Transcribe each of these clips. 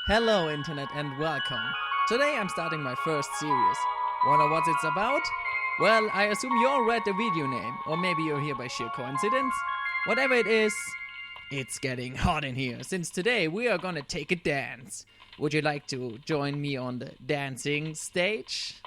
Hello Internet and welcome. Today I'm starting my first series. Wanna what it's about? Well, I assume you all read the video name, or maybe you're here by sheer coincidence. Whatever it is, it's getting hot in here, since today we are gonna take a dance. Would you like to join me on the dancing stage?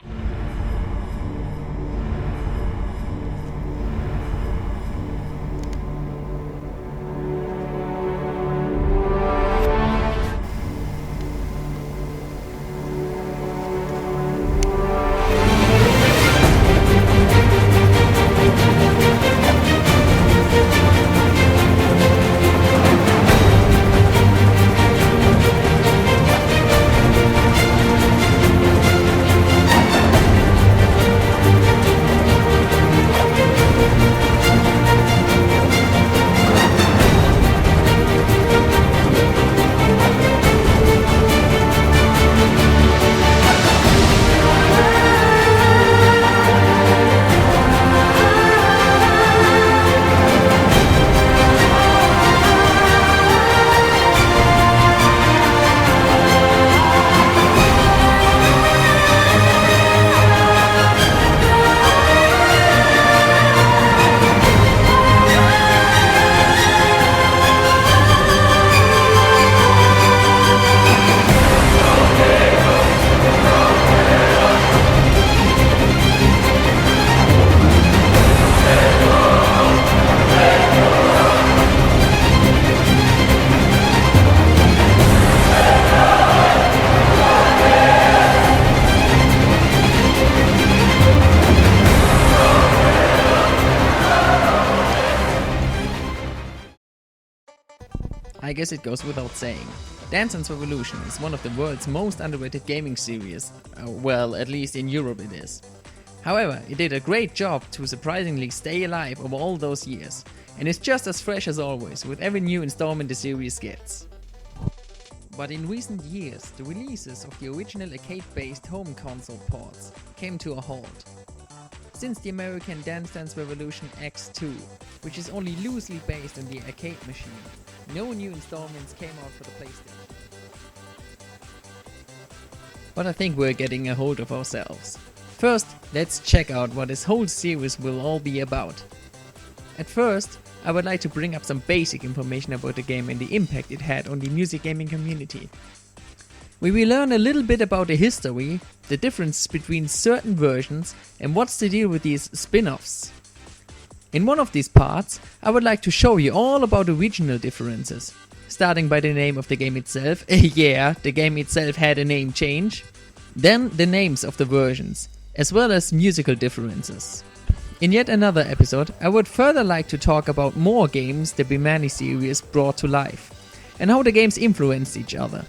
I guess it goes without saying. Dance Dance Revolution is one of the world's most underrated gaming series. Well, at least in Europe it is. However, it did a great job to surprisingly stay alive over all those years, and is just as fresh as always with every new installment the series gets. But in recent years, the releases of the original arcade-based home console ports came to a halt. Since the American Dance Dance Revolution X2, which is only loosely based on the arcade machine, no new installments came out for the PlayStation. But I think we're getting a hold of ourselves. First, let's check out what this whole series will all be about. At first, I would like to bring up some basic information about the game and the impact it had on the music gaming community. We will learn a little bit about the history, the difference between certain versions, and what's the deal with these spin-offs. In one of these parts, I would like to show you all about the regional differences, starting by the name of the game itself. Yeah, the game itself had a name change. Then the names of the versions, as well as musical differences. In yet another episode, I would further like to talk about more games the Bemani series brought to life, and how the games influenced each other.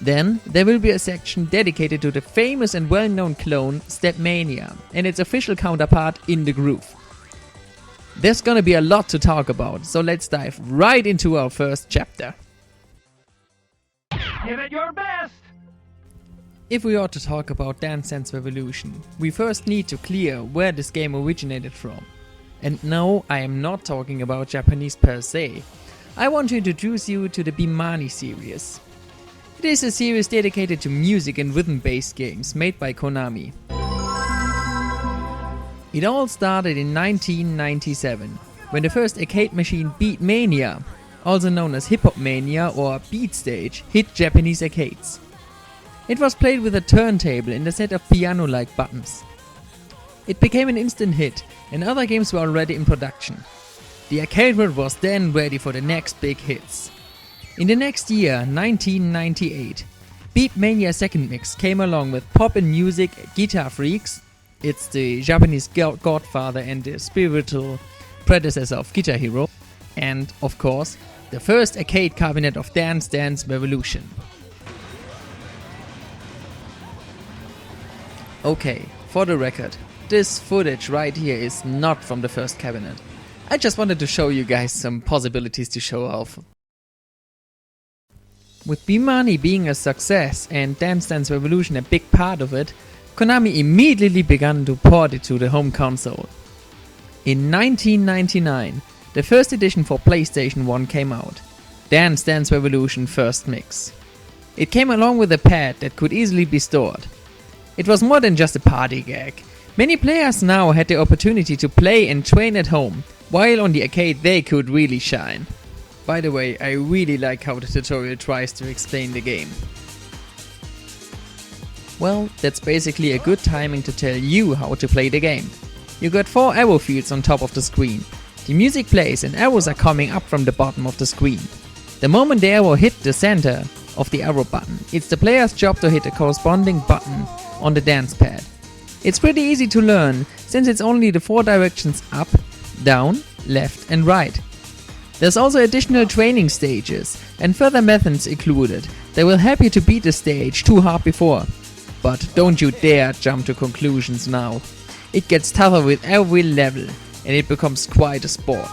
Then, there will be a section dedicated to the famous and well-known clone Stepmania and its official counterpart In The Groove. There's gonna be a lot to talk about, so let's dive right into our first chapter. Give it your best! If we are to talk about Dance Dance Revolution, we first need to clear where this game originated from. And no, I am not talking about Japanese per se. I want to introduce you to the Bemani series. It is a series dedicated to music and rhythm-based games made by Konami. It all started in 1997, when the first arcade machine Beatmania, also known as Hip Hop Mania or Beat Stage, hit Japanese arcades. It was played with a turntable and a set of piano-like buttons. It became an instant hit, and other games were already in production. The arcade world was then ready for the next big hits. In the next year, 1998, Beatmania Second Mix came along with pop and music Guitar Freaks. It's the Japanese godfather and the spiritual predecessor of Guitar Hero. And, of course, the first arcade cabinet of Dance Dance Revolution. Okay, for the record, this footage right here is not from the first cabinet. I just wanted to show you guys some possibilities to show off. With Bemani being a success and Dance Dance Revolution a big part of it, Konami immediately began to port it to the home console. In 1999, the first edition for PlayStation 1 came out, Dance Dance Revolution First Mix. It came along with a pad that could easily be stored. It was more than just a party gag. Many players now had the opportunity to play and train at home, while on the arcade they could really shine. By the way, I really like how the tutorial tries to explain the game. Well, that's basically a good timing to tell you how to play the game. You got 4 arrow fields on top of the screen. The music plays and arrows are coming up from the bottom of the screen. The moment the arrow hit the center of the arrow button, it's the player's job to hit the corresponding button on the dance pad. It's pretty easy to learn, since it's only the 4 directions up, down, left and right. There's also additional training stages and further methods included that will help you to beat the stage too hard before. But don't you dare jump to conclusions now. It gets tougher with every level and it becomes quite a sport.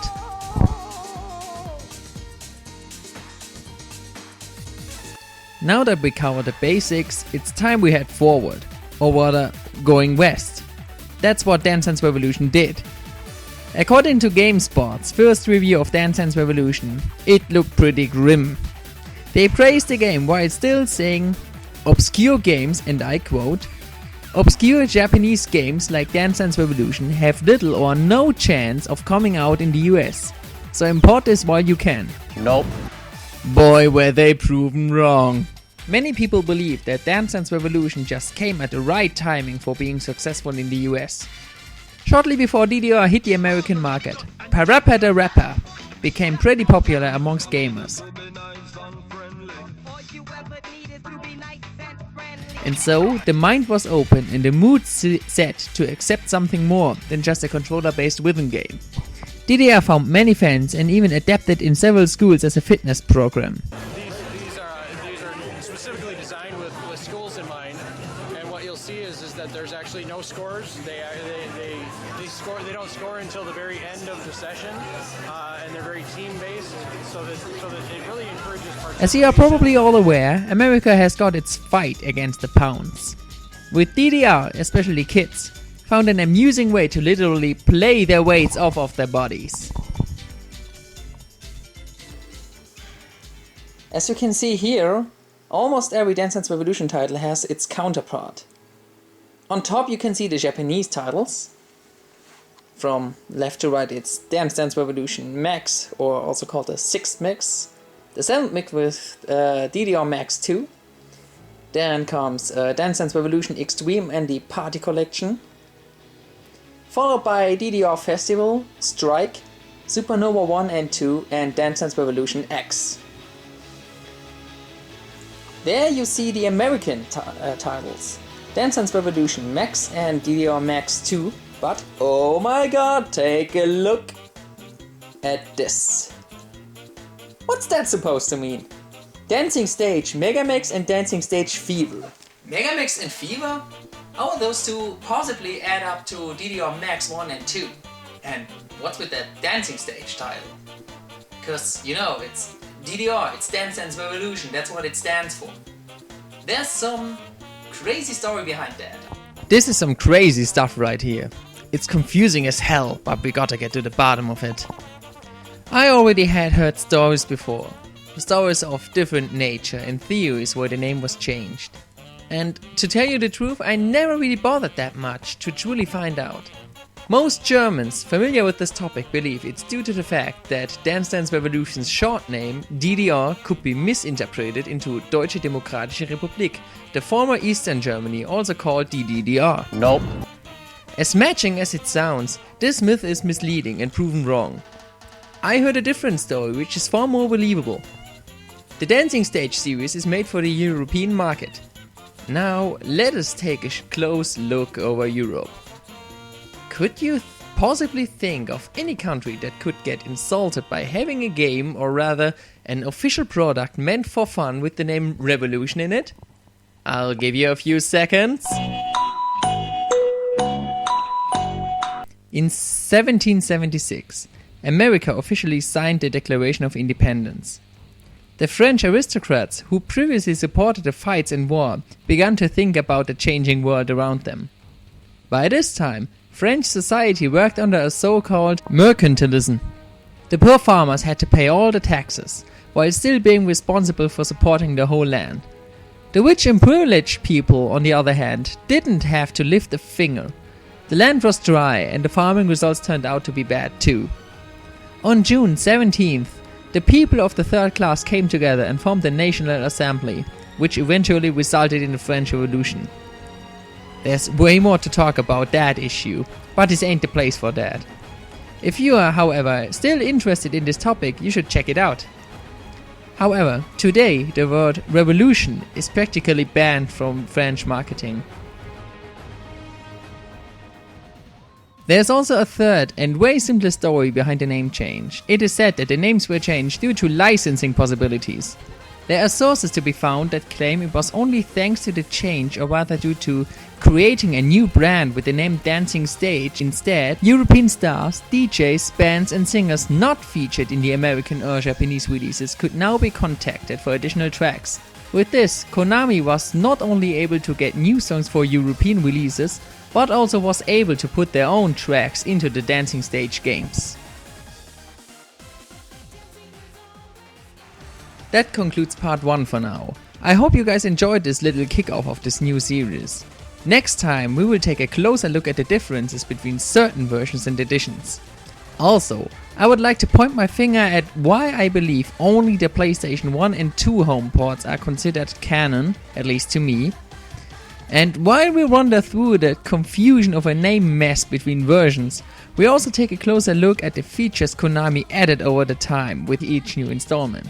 Now that we covered the basics, it's time we head forward, or rather, going west. That's what Dance Dance Revolution did. According to GameSpot's first review of Dance Dance Revolution, it looked pretty grim. They praised the game while still saying, obscure games, and I quote, obscure Japanese games like Dance Dance Revolution have little or no chance of coming out in the US, so import this while you can. Nope. Boy, were they proven wrong. Many people believe that Dance Dance Revolution just came at the right timing for being successful in the US. Shortly before DDR hit the American market, Parappa the Rapper became pretty popular amongst gamers. And so, the mind was open and the mood set to accept something more than just a controller-based rhythm game. DDR found many fans and even adapted in several schools as a fitness program. These are specifically designed with schools in mind, and what you'll see is that there's actually no scores. They don't score until the very end of the session, and they're very team-based, so that it really encourages participation. As you are probably all aware, America has got its fight against the pounds. With DDR, especially kids, found an amusing way to literally play their weights off of their bodies. As you can see here, almost every Dance Dance Revolution title has its counterpart. On top you can see the Japanese titles. From left to right it's Dance Dance Revolution Max, or also called the 6th mix, the 7th mix with DDR Max 2. Then comes Dance Dance Revolution Extreme and the Party Collection. Followed by DDR Festival, Strike, Supernova 1 and 2 and Dance Dance Revolution X. There you see the American titles, Dance Dance Revolution Max and DDR Max 2, but oh my god, take a look at this. What's that supposed to mean? Dancing Stage Megamix and Dancing Stage Fever. Megamix and Fever? How are those two possibly add up to DDR Max 1 and 2? And what's with that Dancing Stage title? Cause you know, it's DDR, it's Dance Dance Revolution, that's what it stands for. There's some crazy story behind that. This is some crazy stuff right here. It's confusing as hell, but we gotta get to the bottom of it. I already had heard stories before. Stories of different nature and theories where the name was changed. And to tell you the truth, I never really bothered that much to truly find out. Most Germans familiar with this topic believe it's due to the fact that Dance Dance Revolution's short name, DDR, could be misinterpreted into Deutsche Demokratische Republik, the former Eastern Germany, also called DDR. Nope. As matching as it sounds, this myth is misleading and proven wrong. I heard a different story which is far more believable. The Dancing Stage series is made for the European market. Now let us take a close look over Europe. Could you possibly think of any country that could get insulted by having a game, or rather an official product meant for fun with the name Revolution in it? I'll give you a few seconds. In 1776, America officially signed the Declaration of Independence. The French aristocrats, who previously supported the fights and war, began to think about the changing world around them. By this time, French society worked under a so-called mercantilism. The poor farmers had to pay all the taxes, while still being responsible for supporting the whole land. The rich and privileged people, on the other hand, didn't have to lift a finger. The land was dry and the farming results turned out to be bad too. On June 17th, the people of the third class came together and formed the National Assembly, which eventually resulted in the French Revolution. There's way more to talk about that issue, but this ain't the place for that. If you are, however, still interested in this topic, you should check it out. However, today the word revolution is practically banned from French marketing. There's also a third and way simpler story behind the name change. It is said that the names were changed due to licensing possibilities. There are sources to be found that claim it was only thanks to the change, or rather due to creating a new brand with the name Dancing Stage. Instead, European stars, DJs, bands and singers not featured in the American or Japanese releases could now be contacted for additional tracks. With this, Konami was not only able to get new songs for European releases, but also was able to put their own tracks into the Dancing Stage games. That concludes part 1 for now. I hope you guys enjoyed this little kickoff of this new series. Next time we will take a closer look at the differences between certain versions and editions. Also, I would like to point my finger at why I believe only the PlayStation 1 and 2 home ports are considered canon, at least to me. And while we wander through the confusion of a name mess between versions, we also take a closer look at the features Konami added over the time with each new installment.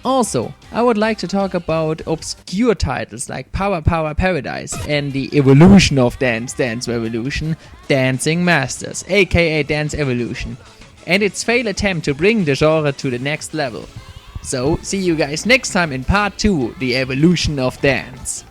Also, I would like to talk about obscure titles like Power Power Paradise and the evolution of Dance Dance Revolution, Dancing Masters, aka Dance Evolution, and its failed attempt to bring the genre to the next level. So, see you guys next time in part 2, The Evolution of Dance.